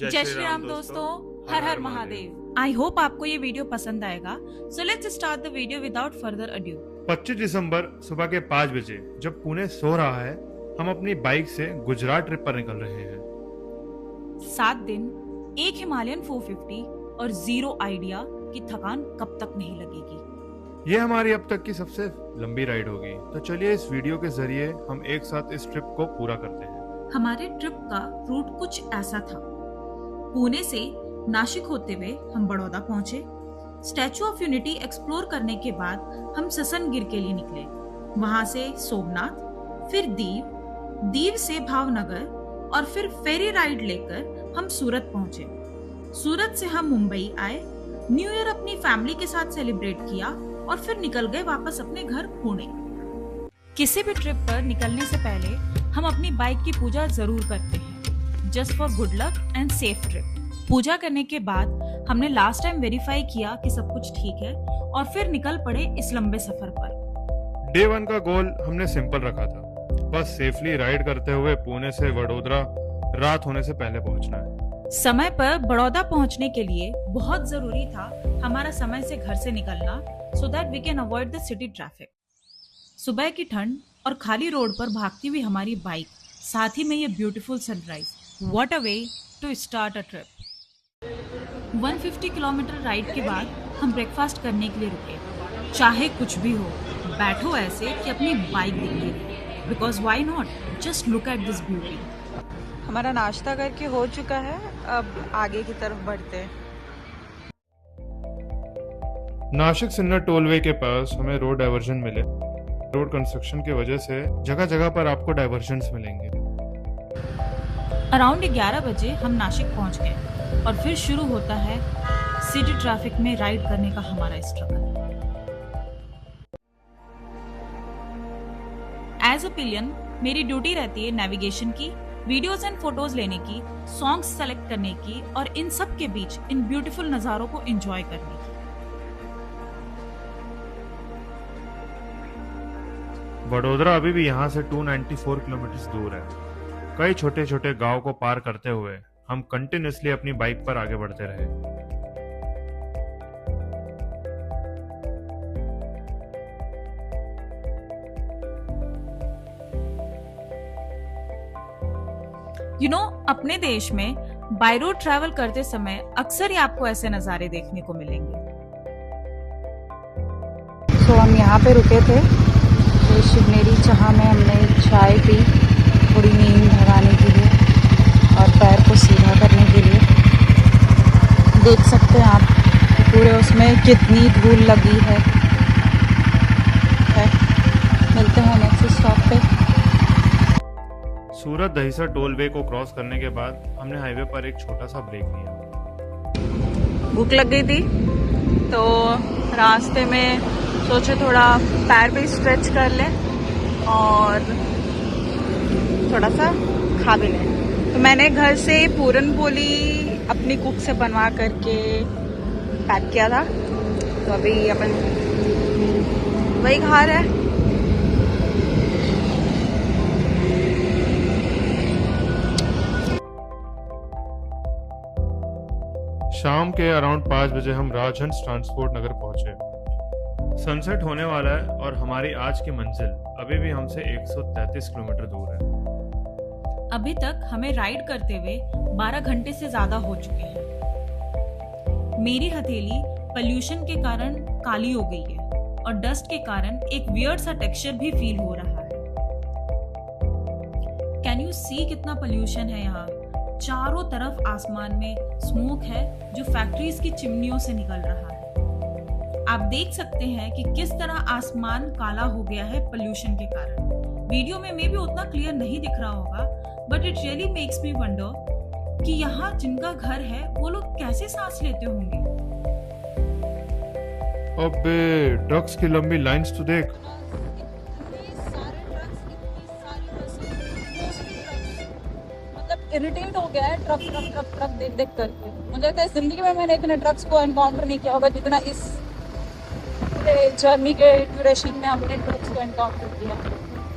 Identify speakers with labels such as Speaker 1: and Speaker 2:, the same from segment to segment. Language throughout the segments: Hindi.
Speaker 1: जय श्री राम दोस्तों, हर हर महादेव। आई होप आपको ये वीडियो पसंद आएगा। So let's start the video without further adieu.
Speaker 2: 25 दिसंबर सुबह के 5 बजे जब पुणे सो रहा है, हम अपनी बाइक से गुजरात ट्रिप पर निकल रहे हैं।
Speaker 1: 7 दिन, एक हिमालयन 450 और जीरो आइडिया कि थकान कब तक नहीं लगेगी।
Speaker 2: ये हमारी अब तक की सबसे लंबी राइड होगी। तो चलिए इस वीडियो के जरिए हम एक साथ इस ट्रिप को पूरा करते हैं।
Speaker 1: हमारे ट्रिप का रूट कुछ ऐसा था। पुणे से नासिक होते हुए हम बड़ौदा पहुंचे। स्टैचू ऑफ यूनिटी एक्सप्लोर करने के बाद हम ससनगिर के लिए निकले। वहां से सोमनाथ, फिर दीव से भावनगर और फिर फेरी राइड लेकर हम सूरत पहुंचे। सूरत से हम मुंबई आए, न्यू ईयर अपनी फैमिली के साथ सेलिब्रेट किया और फिर निकल गए वापस अपने घर पुणे। किसी भी ट्रिप पर निकलने से पहले हम अपनी बाइक की पूजा जरूर करते हैं, just for good luck and safe trip. पूजा करने के बाद हमने लास्ट टाइम वेरीफाई किया कि सब कुछ ठीक है और फिर निकल पड़े इस लंबे सफर पर।
Speaker 2: डे 1 का गोल हमने सिंपल रखा था, बस सेफली राइड करते हुए पुणे से वडोदरा रात होने से पहले पहुंचना है।
Speaker 1: समय पर बड़ौदा पहुंचने के लिए बहुत जरूरी था हमारा समय से घर से निकलना, so that we can avoid the city traffic. सुबह की ठंड और खाली रोड पर भागती हुई हमारी बाइक, साथ ही में ये beautiful sunrise. What a way to start a trip. 150 kilometre ride के बाद हम ब्रेकफास्ट करने के लिए रुके। चाहे कुछ भी हो, बैठो ऐसे कि अपनी बाइक दिखे, because why not, just look at this beauty.
Speaker 3: हमारा नाश्ता करके हो चुका है, अब आगे की तरफ बढ़ते हैं।
Speaker 2: नासिक सिन्नर टोलवे के पास हमें रोड डाइवर्जन मिले। रोड कंस्ट्रक्शन की वजह से जगह जगह पर आपको डाइवर्जन्स मिलेंगे।
Speaker 1: अराउंड 11 बजे हम नासिक पहुंच गए और फिर शुरू होता है सिटी ट्रैफिक में राइड करने का हमारा स्ट्रगल। एज अ पिलियन मेरी ड्यूटी रहती है नेविगेशन की, वीडियोस एंड फोटोज लेने की, सॉन्ग्स सेलेक्ट करने की और इन सब के बीच इन ब्यूटीफुल नज़ारों को एंजॉय करने की।
Speaker 2: वडोदरा अभी भी यहाँ से 294 किलोमीटर दूर है। कई छोटे छोटे गांव को पार करते हुए हम कंटिन्यूसली अपनी बाइक पर आगे बढ़ते रहे।
Speaker 1: अपने देश में बाय रोड ट्रैवल करते समय अक्सर ही आपको ऐसे नज़ारे देखने को मिलेंगे।
Speaker 3: तो हम यहाँ पे रुके थे, तो शिवनेरी चाह में हमने चाय पी, थोड़ी नींद भगाने के लिए और पैर को सीधा करने के लिए। देख सकते हैं आप पूरे उसमें कितनी धूल लगी है। मिलते हैं नेक्स्ट स्टॉप पे।
Speaker 2: सूरत दहिसर टोलवे को क्रॉस करने के बाद हमने हाईवे पर एक छोटा सा ब्रेक लिया।
Speaker 3: भूख लग गई थी तो रास्ते में सोचे थोड़ा पैर भी स्ट्रेच कर लें और थोड़ा सा खा भी लें। तो मैंने घर से पूरन पोली अपनी कुक से बनवा करके पैक किया था, तो अभी अपन वही खा रहे हैं।
Speaker 2: शाम के अराउंड 5 बजे हम राजहंस ट्रांसपोर्ट नगर पहुंचे। सनसेट होने वाला है और हमारी आज की मंजिल अभी भी हमसे 133 किलोमीटर दूर है।
Speaker 1: अभी तक हमें राइड करते हुए 12 घंटे से ज्यादा हो चुके हैं। मेरी हथेली पोल्यूशन के कारण काली हो गई है और डस्ट के कारण एक वियर्ड सा टेक्सचर भी फील हो रहा है। कैन यू सी कितना पोल्यूशन है यहाँ। चारों तरफ आसमान में स्मोक है जो फैक्ट्रीज की चिमनियों से निकल रहा है। आप देख सकते हैं कि किस तरह आसमान काला हो गया है पोल्यूशन के कारण। वीडियो में मे भी उतना क्लियर नहीं दिख रहा होगा, but it really makes me wonder कि यहाँ जिनका घर है वो लोग कैसे सांस लेते होंगे।
Speaker 2: अबे ट्रक्स की लंबी लाइंस तो देख।
Speaker 3: इरिटेट हो गया है ट्रक ट्रक ट्रक ट्रक देख करके। मुझे लगता है जिंदगी में मैंने इतने ट्रक्स को एनकाउंटर नहीं किया होगा जितना इस जर्नी के ड्यूरेशन में हमने ट्रक्स को एनकाउंटर किया।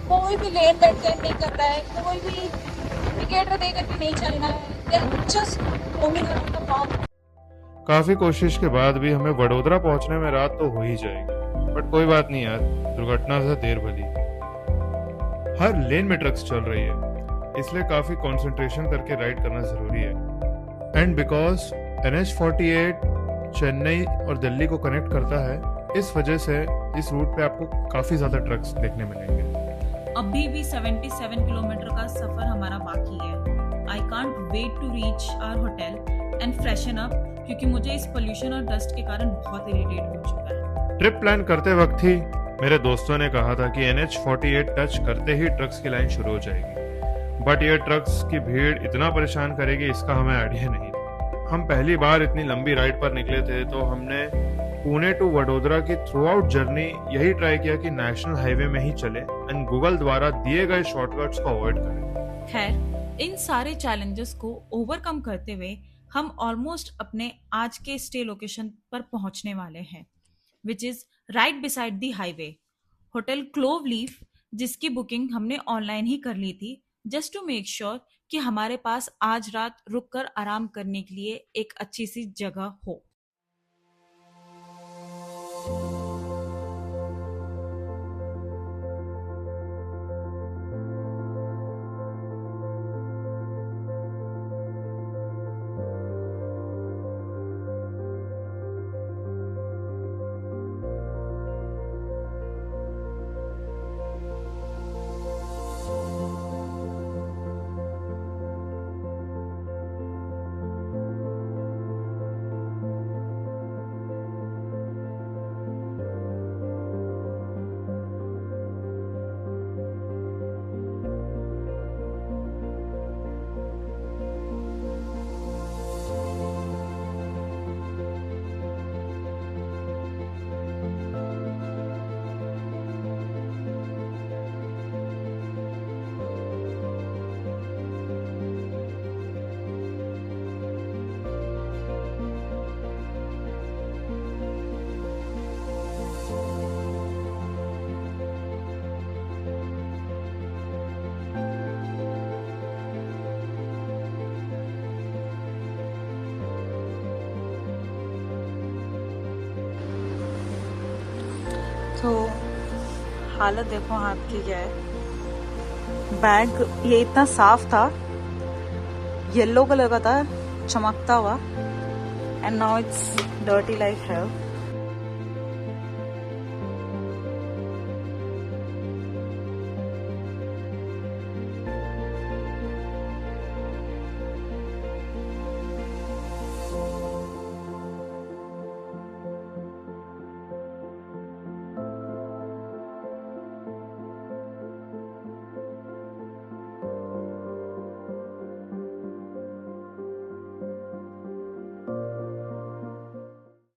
Speaker 3: कोई भी लेन मेंटेन नहीं कर रहा है, कोई भी इंडिकेटर देकर के नहीं चल रहा है, just moving around the park.
Speaker 2: काफ़ी कोशिश के बाद भी हमें वडोदरा पहुंचने में रात तो हो ही जाएगी, बट कोई बात नहीं यार, दुर्घटना से देर भली। हर लेन में ट्रक्स चल रही है, इसलिए काफ़ी कंसंट्रेशन करके राइड करना ज़रूरी है। एंड बिकॉज NH48 चेन्नई और दिल्ली को कनेक्ट करता है, इस वजह से इस रूट पे आपको काफ़ी ज़्यादा ट्रक्स देखने मिलेंगे।
Speaker 1: अभी भी 77 किलोमीटर का सफर हमारा बाकी है। I can't wait to reach our hotel and freshen up, क्योंकि मुझे इस पोल्यूशन और डस्ट के कारण बहुत इरिटेट हो चुका है।
Speaker 2: ट्रिप प्लान करते वक्त ही मेरे दोस्तों ने कहा था कि NH48 टच करते ही ट्रक्स की लाइन शुरू हो जाएगी, बट ये ट्रक्स की भीड़ इतना परेशान करेगी इसका हमें आइडिया नहीं था। हम पहली बार इतनी लंबी राइड पर निकले थे, तो हमने पुणे टू वडोदरा की थ्रू आउट जर्नी यही ट्राई किया कि नेशनल हाईवे में ही चले एंड गूगल द्वारा दिए गए शॉर्टकट्स को अवॉइड करें।
Speaker 1: खैर, इन सारे चैलेंजेस को ओवरकम करते हुए हम ऑलमोस्ट अपने आज के स्टे लोकेशन पर पहुंचने वाले हैं, which is right beside the highway, hotel clove leaf, जिसकी बुकिंग हमने ऑनलाइन ही कर ली थी, जस्ट टू मेक श्योर कि हमारे पास आज रात रुककर आराम करने के लिए एक अच्छी सी जगह हो।
Speaker 3: तो हालत देखो हाथ की क्या है। बैग ये इतना साफ था, येलो कलर का था, चमकता हुआ, and now it's dirty like hell.